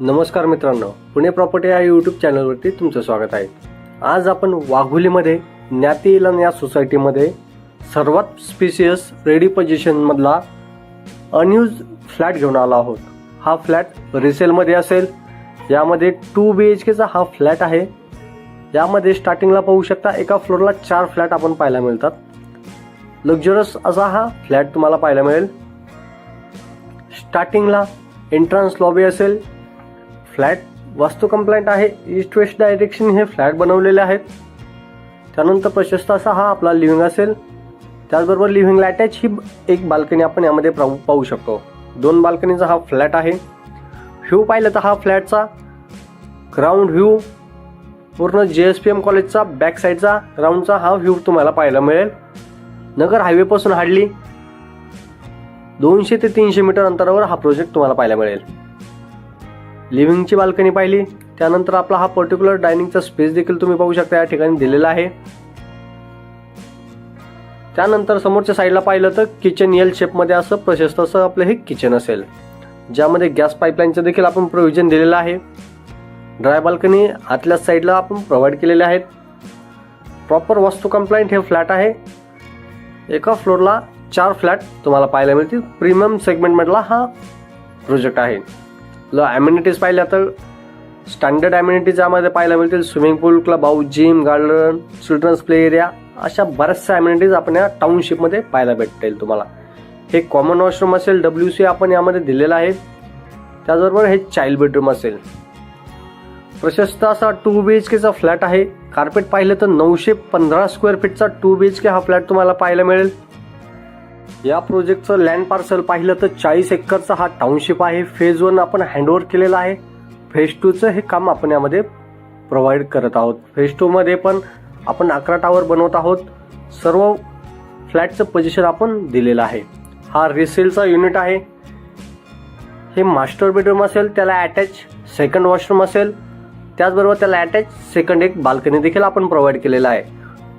नमस्कार मित्रांनो, पुणे प्रॉपर्टी या यूट्यूब चॅनलवरती तुमचं स्वागत आहे। आज आपण वाघोलीमध्ये ज्ञाती इलन या सोसायटीमध्ये सर्वात स्पेशियस रेडी पोझिशन मधला अनयूज फ्लॅट घेऊन आलो आहोत। हा फ्लॅट रिसेलमध्ये असेल। यामध्ये 2 BHK चा हा फ्लॅट आहे। यामध्ये स्टार्टिंगला पाहू शकता एका फ्लोअरला 4 फ्लॅट आपण पाहायला मिळतात। लक्झरियस असा हा फ्लॅट तुम्हाला पाहायला मिळेल। स्टार्टिंगला एंट्रन्स लॉबी असेल। फ्लॅट वास्तू कंप्लायंट आहे। ईस्ट वेस्ट डायरेक्शन हे फ्लॅट बनवलेले आहेत। त्यानंतर प्रशस्त असा हा आपला लिव्हिंग असेल। त्याचबरोबर लिव्हिंगला अटॅच ही एक बाल्कनी आपण यामध्ये पाहू शकतो। 2 बाल्कनीचा हा फ्लॅट आहे। व्ह्यू पाहिलं तर हा फ्लॅटचा ग्राउंड व्ह्यू पूर्ण JSPM कॉलेजचा बॅक साईडचा ग्राउंडचा हा व्ह्यू तुम्हाला पाहायला मिळेल। नगर हायवे पासून हार्डली 200 ते 300 मीटर अंतरावर हा प्रोजेक्ट तुम्हाला पाहायला मिळेल। लिव्हिंगची बाल्कनी पाहिली, त्यानंतर आपला हा पर्टिक्युलर डायनिंगचा स्पेस देखील तुम्ही पाहू शकता या ठिकाणी दिलेला आहे। त्यानंतर समोरच्या साईडला पाहिलं तर किचन एल शेप मध्ये असं प्रशस्त असं आपलं हे किचन असेल, ज्यामध्ये गॅस पाईपलाईनचं देखील आपण प्रोव्हिजन दिलेलं आहे। ड्राय बाल्कनी आतल्या साईडला आपण प्रोव्हाइड केलेले आहेत। प्रॉपर वास्तू कंप्लायंट हे फ्लॅट आहे। एका फ्लोअरला 4 फ्लॅट तुम्हाला पाहायला मिळतील। प्रीमियम सेगमेंट मधला हा प्रोजेक्ट आहे। ॲम्युनिटीज पाहिल्या तर स्टँडर्ड ॲम्युनिटीज यामध्ये पाहायला मिळतील। Swimming pool, club house, gym, garden, children's play area अशा बऱ्याचशा ॲम्युनिटीज आपण या टाउनशिपमध्ये पाहायला भेटेल तुम्हाला। हे कॉमन वॉशरूम असेल, WC आपण यामध्ये दिलेला आहे। त्याचबरोबर हे चाइल्ड बेडरूम असेल। प्रशस्त असा 2 BHK चा फ्लॅट आहे। कार्पेट पाहिलं तर 915 स्क्वेअर फीटचा 2 BHK हा फ्लॅट तुम्हाला पाहायला मिळेल। या प्रोजेक्टचं लँड पार्सल पाहिलं तर 40 एकरचा हा टाउनशिप आहे। फेज 1 आपण हँडओव्हर केलेला आहे। फेज 2 चं हे काम आपण यामध्ये प्रोव्हाइड करत आहोत। फेज 2 मध्ये पण आपण 11 टावर बनवत आहोत। सर्व फ्लॅटचं पोझिशन आपण दिलेलं आहे। हा रिसेलचा युनिट आहे। हे मास्टर बेडरूम असेल, त्याला अटॅच सेकंड वॉशरूम असेल। त्याचबरोबर त्याला अटॅच सेकंड एक बाल्कनी देखील आपण प्रोव्हाइड केलेला आहे।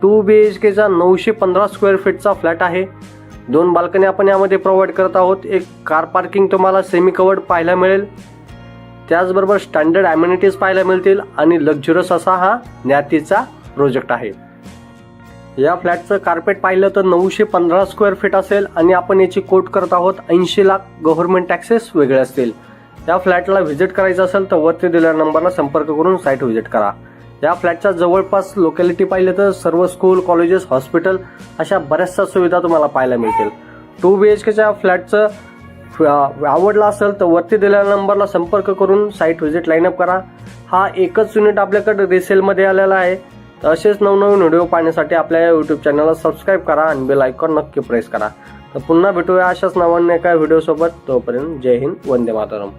2 BHK चा 915 स्क्वेअर फीटचा फ्लॅट आहे। 2 बाल्कनी आपण यामध्ये प्रोव्हाइड करत आहोत। एक कार पार्किंग तुम्हाला सेमी कवर्ड पाहायला मिळेल। त्याचबरोबर स्टँडर्ड ॲम्युनिटीज पाहायला मिळतील आणि लक्झरियस असा हा ज्ञातीचा प्रोजेक्ट आहे। या फ्लॅटचं कार्पेट पाहिलं तर 915 स्क्वेअर फीट असेल आणि आपण याची कोट करत आहोत 80 लाख गव्हर्नमेंट टॅक्सेस वेगळे असतील। या फ्लॅटला व्हिजिट करायचं असेल तर वरती दिलेल्या नंबरला संपर्क करून साईट व्हिजिट करा। या फ्लॅटच्या जवळपास लोकॅलिटी पाहिलं तर सर्व स्कूल, कॉलेजेस, हॉस्पिटल अशा बऱ्याचशा सुविधा तुम्हाला पाहायला मिळतील। 2 BHK च्या फ्लॅटचं आवडला असेल तर वरती दिलेल्या नंबरला संपर्क करून साईट व्हिजिट लाईनअप करा। हा एकच युनिट आपल्याकडे रिसेलमध्ये आलेला आहे। तर असेच नवनवीन व्हिडिओ पाहण्यासाठी आपल्या या यूट्यूब चॅनलला सबस्क्राईब करा आणि बेल आयकॉन नक्की प्रेस करा। तर पुन्हा भेटूया अशाच नवीन एका व्हिडिओ सोबत। तोपर्यंत जय हिंद, वंदे मातरम।